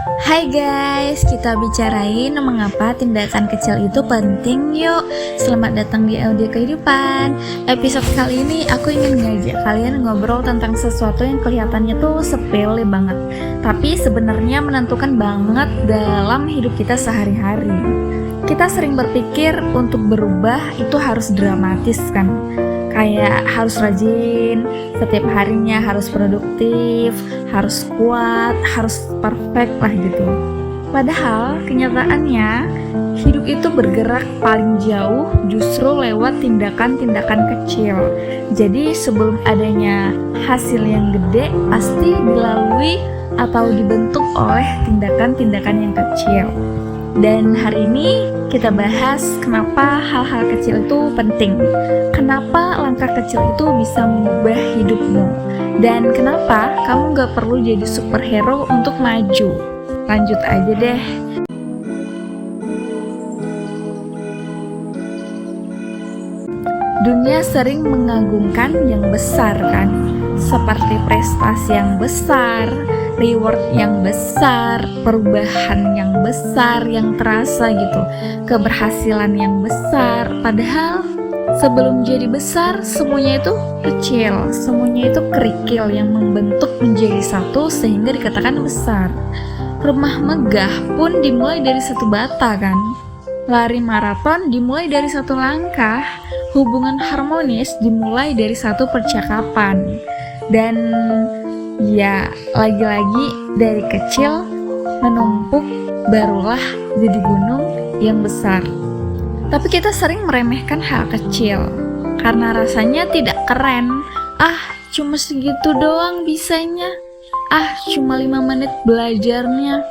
Hai guys, kita bicarain mengapa tindakan kecil itu penting yuk. Selamat datang di audio kehidupan. Episode kali ini aku ingin ngajak kalian ngobrol tentang sesuatu yang kelihatannya tuh sepele banget, tapi sebenarnya menentukan banget dalam hidup kita sehari-hari. Kita sering berpikir untuk berubah itu harus dramatis kan, kayak harus rajin, setiap harinya harus produktif, harus kuat, harus perfect lah gitu. Padahal kenyataannya hidup itu bergerak paling jauh justru lewat tindakan-tindakan kecil. Jadi sebelum adanya hasil yang gede pasti dilalui atau dibentuk oleh tindakan-tindakan yang kecil. Dan hari ini kita bahas kenapa hal-hal kecil itu penting, kenapa langkah kecil itu bisa mengubah hidupmu, dan kenapa kamu gak perlu jadi superhero untuk maju. Lanjut aja deh. Dunia sering mengagungkan yang besar kan, seperti prestasi yang besar, reward yang besar, perubahan yang besar yang terasa gitu, keberhasilan yang besar. Padahal sebelum jadi besar semuanya itu kecil, semuanya itu kerikil yang membentuk menjadi satu sehingga dikatakan besar. Rumah megah pun dimulai dari satu bata kan, lari maraton dimulai dari satu langkah, hubungan harmonis dimulai dari satu percakapan. Dan ya, lagi-lagi dari kecil menumpuk barulah jadi gunung yang besar. Tapi kita sering meremehkan hal kecil karena rasanya tidak keren. Cuma segitu doang bisanya. Cuma 5 menit belajarnya.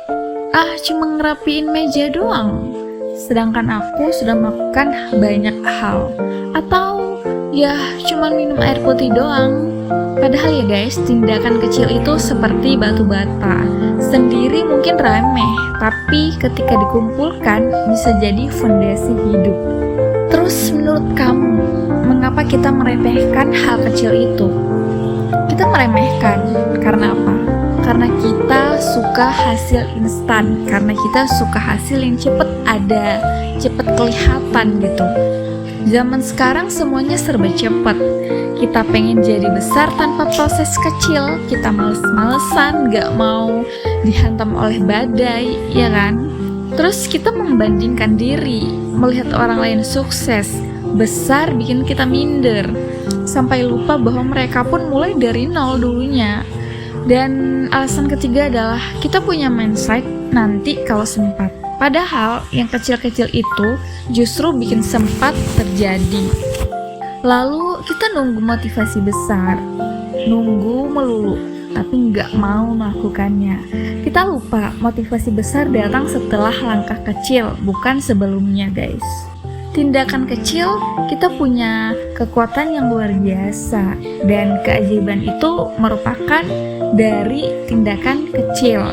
Cuma ngerapiin meja doang. Sedangkan aku sudah melakukan banyak hal. Atau ya cuma minum air putih doang. Padahal ya guys, tindakan kecil itu seperti batu bata. Sendiri mungkin remeh, tapi ketika dikumpulkan bisa jadi fondasi hidup. Terus menurut kamu, mengapa kita meremehkan hal kecil itu? Kita meremehkan karena apa? Karena kita suka hasil instan, karena kita suka hasil yang cepet ada, cepet kelihatan gitu. Zaman sekarang semuanya serba cepat. Kita pengen jadi besar tanpa proses kecil. Kita males-malesan, gak mau dihantam oleh badai, ya kan? Terus kita membandingkan diri, melihat orang lain sukses, besar bikin kita minder, sampai lupa bahwa mereka pun mulai dari nol dulunya. Dan alasan ketiga adalah kita punya mindset nanti kalau sempat. Padahal yang kecil-kecil itu justru bikin sempat terjadi. Lalu kita nunggu motivasi besar, nunggu melulu, tapi nggak mau melakukannya. Kita lupa motivasi besar datang setelah langkah kecil, bukan sebelumnya guys. Tindakan kecil kita punya kekuatan yang luar biasa, dan keajaiban itu merupakan dari tindakan kecil.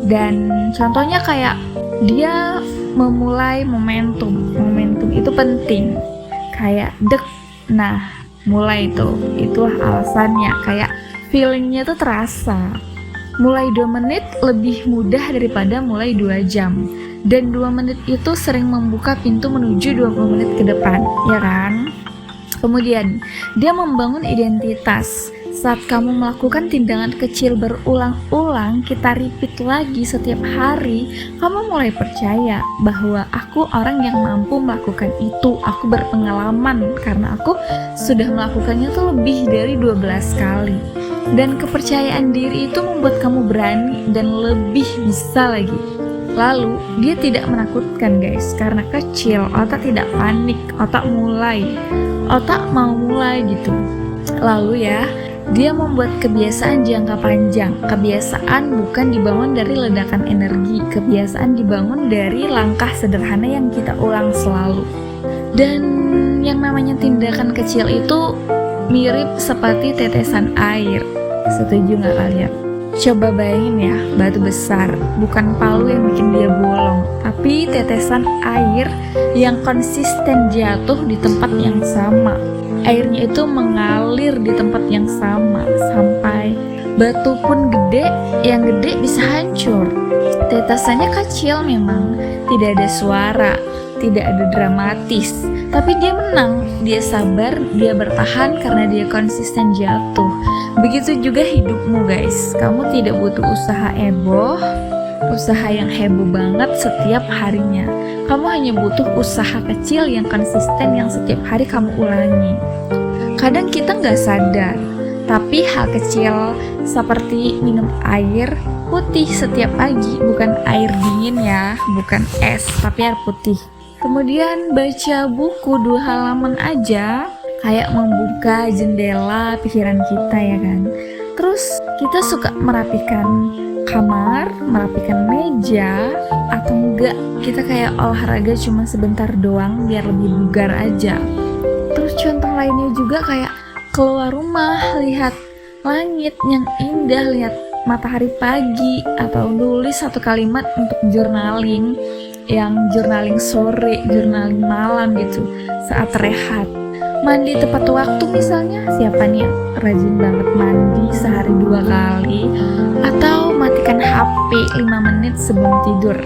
Dan contohnya kayak dia memulai momentum itu penting, kayak mulai itulah alasannya, kayak feelingnya tuh terasa. Mulai 2 menit lebih mudah daripada mulai 2 jam, dan 2 menit itu sering membuka pintu menuju 20 menit ke depan, ya kan? Kemudian dia membangun identitas. Saat kamu melakukan tindakan kecil berulang-ulang, kita repeat lagi setiap hari, kamu mulai percaya bahwa aku orang yang mampu melakukan itu. Aku berpengalaman karena aku sudah melakukannya tuh lebih dari 12 kali. Dan kepercayaan diri itu membuat kamu berani dan lebih bisa lagi. Lalu dia tidak menakutkan guys, karena kecil, otak tidak panik, otak mau mulai gitu. Lalu ya, dia membuat kebiasaan jangka panjang. Kebiasaan bukan dibangun dari ledakan energi, kebiasaan dibangun dari langkah sederhana yang kita ulang selalu. Dan yang namanya tindakan kecil itu mirip seperti tetesan air. Setuju gak kalian? Coba bayangin ya, batu besar, bukan palu yang bikin dia bolong, tapi tetesan air yang konsisten jatuh di tempat yang sama. Airnya itu mengalir di tempat yang sama sampai batu pun gede, yang gede bisa hancur. Tetesannya kecil memang, tidak ada suara, tidak ada dramatis, tapi dia menang, dia sabar, dia bertahan karena dia konsisten jatuh. Begitu juga hidupmu guys, kamu tidak butuh usaha usaha yang heboh banget setiap harinya. Kamu hanya butuh usaha kecil yang konsisten yang setiap hari kamu ulangi. Kadang kita nggak sadar, tapi hal kecil seperti minum air putih setiap pagi, bukan air dingin ya, bukan es, tapi air putih. Kemudian baca buku 2 halaman aja, kayak membuka jendela pikiran kita ya kan. Terus kita suka merapikan kamar, merapikan meja, atau enggak kita kayak olahraga cuma sebentar doang biar lebih bugar aja. Terus contoh lainnya juga kayak keluar rumah, lihat langit yang indah, lihat matahari pagi, atau nulis 1 kalimat untuk journaling, yang journaling sore, journaling malam gitu, saat rehat. Mandi tepat waktu misalnya, siapa nih yang rajin banget mandi sehari 2 kali, atau matikan HP 5 menit sebelum tidur,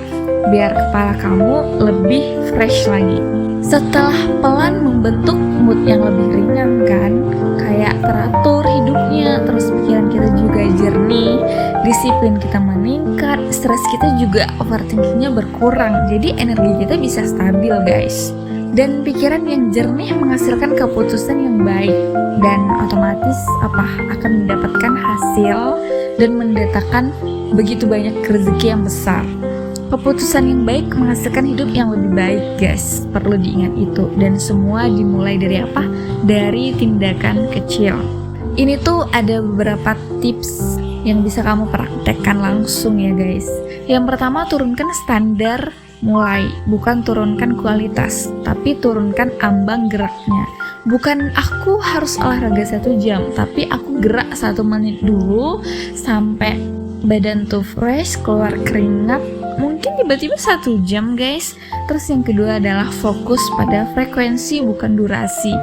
biar kepala kamu lebih fresh lagi. Setelah pelan membentuk mood yang lebih ringan kan, kayak teratur hidupnya, terus pikiran kita juga jernih, disiplin kita meningkat, stres kita juga overthinkingnya berkurang, jadi energi kita bisa stabil guys. Dan pikiran yang jernih menghasilkan keputusan yang baik, dan otomatis akan mendapatkan hasil dan mendatangkan begitu banyak rezeki yang besar. Keputusan yang baik menghasilkan hidup yang lebih baik guys, perlu diingat itu. Dan semua dimulai dari apa? Dari tindakan kecil. Ini tuh ada beberapa tips yang bisa kamu praktekkan langsung ya guys. Yang pertama, turunkan standar mulai, bukan turunkan kualitas, tapi turunkan ambang geraknya. Bukan aku harus olahraga 1 jam, tapi aku gerak 1 menit dulu sampai badan tuh fresh, keluar keringat, mungkin tiba-tiba 1 jam guys. Terus yang kedua adalah fokus pada frekuensi bukan durasi.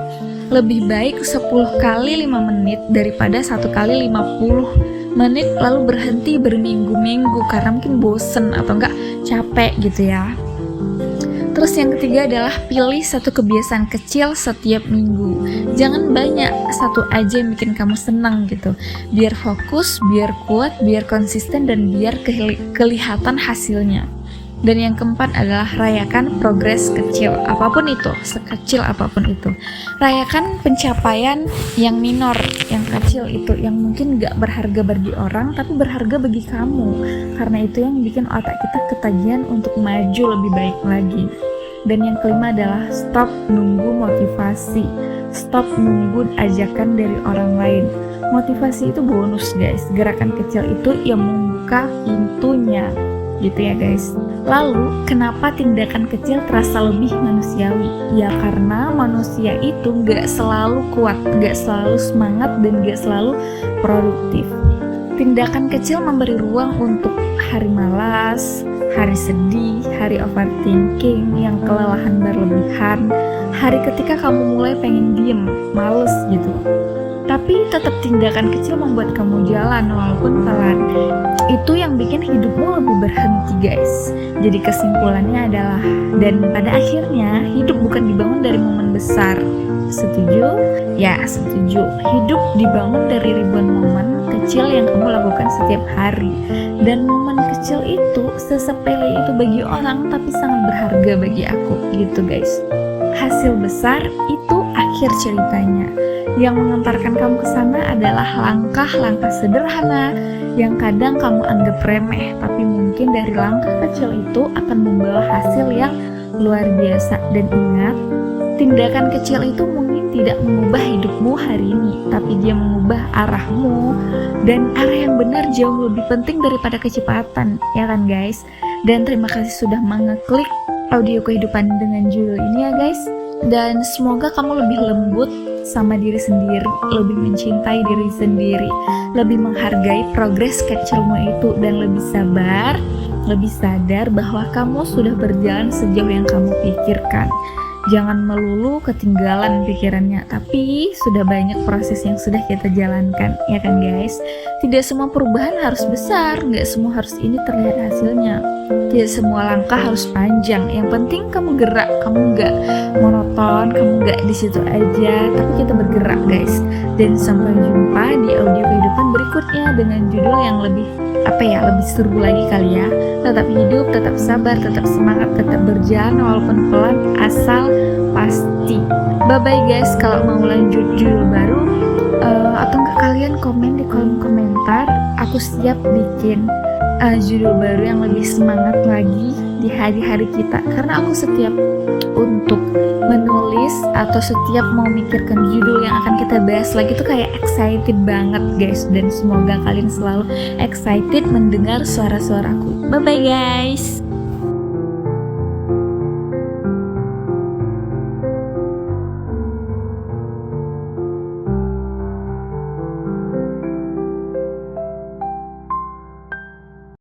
Lebih baik 10 kali 5 menit daripada 1 kali 50 menit lalu berhenti berminggu-minggu karena mungkin bosen atau enggak capek gitu ya. Terus yang ketiga adalah pilih 1 kebiasaan kecil setiap minggu. Jangan banyak, 1 aja yang bikin kamu senang gitu. Biar fokus, biar kuat, biar konsisten, dan biar kelihatan hasilnya. Dan yang keempat adalah rayakan progres kecil, apapun itu, sekecil apapun itu. Rayakan pencapaian yang minor, yang kecil itu, yang mungkin gak berharga bagi orang, tapi berharga bagi kamu. Karena itu yang bikin otak kita ketagihan untuk maju lebih baik lagi. Dan yang kelima adalah stop nunggu motivasi, stop nunggu ajakan dari orang lain. Motivasi itu bonus guys, gerakan kecil itu yang membuka pintunya. Gitu ya guys. Lalu kenapa tindakan kecil terasa lebih manusiawi? Ya karena manusia itu gak selalu kuat, gak selalu semangat, dan gak selalu produktif. Tindakan kecil memberi ruang untuk hari malas, hari sedih, hari overthinking, yang kelelahan berlebihan, hari ketika kamu mulai pengen diem, males gitu. Tapi tetap tindakan kecil membuat kamu jalan walaupun pelan. Itu yang bikin hidupmu lebih berhenti guys. Jadi kesimpulannya adalah, dan pada akhirnya hidup bukan dibangun dari momen besar. Setuju? Ya setuju. Hidup dibangun dari ribuan momen kecil yang kamu lakukan setiap hari. Dan momen kecil itu, sesepele itu bagi orang, tapi sangat berharga bagi aku gitu guys. Hasil besar itu akhir ceritanya. Yang mengantarkan kamu ke sana adalah langkah-langkah sederhana yang kadang kamu anggap remeh, tapi mungkin dari langkah kecil itu akan membawa hasil yang luar biasa. Dan ingat, tindakan kecil itu mungkin tidak mengubah hidupmu hari ini, tapi dia mengubah arahmu, dan arah yang benar jauh lebih penting daripada kecepatan, ya kan guys? Dan terima kasih sudah mengeklik audio kehidupan dengan judul ini ya guys. Dan semoga kamu lebih lembut sama diri sendiri, lebih mencintai diri sendiri, lebih menghargai progres kecilmu itu, dan lebih sabar, lebih sadar bahwa kamu sudah berjalan sejauh yang kamu pikirkan. Jangan melulu ketinggalan pikirannya, tapi sudah banyak proses yang sudah kita jalankan, ya kan guys? Tidak semua perubahan harus besar, nggak semua harus ini terlihat hasilnya. Tidak semua langkah harus panjang. Yang penting kamu gerak, kamu nggak monoton, kamu nggak di situ aja, tapi kita bergerak guys. Dan sampai jumpa di audio kehidupan berikutnya dengan judul yang lebih lebih seru lagi kali ya. Tetap hidup, tetap sabar, tetap semangat, tetap berjalan walaupun pelan, asal pasti. Bye bye guys. Kalau mau lanjut judul baru atau enggak, kalian komen di kolom komentar. Aku siap bikin judul baru yang lebih semangat lagi di hari-hari kita, karena aku setiap untuk menulis atau setiap mau mikirkan judul yang akan kita bahas lagi tuh kayak excited banget guys. Dan semoga kalian selalu excited mendengar suara-suaraku. Bye bye guys.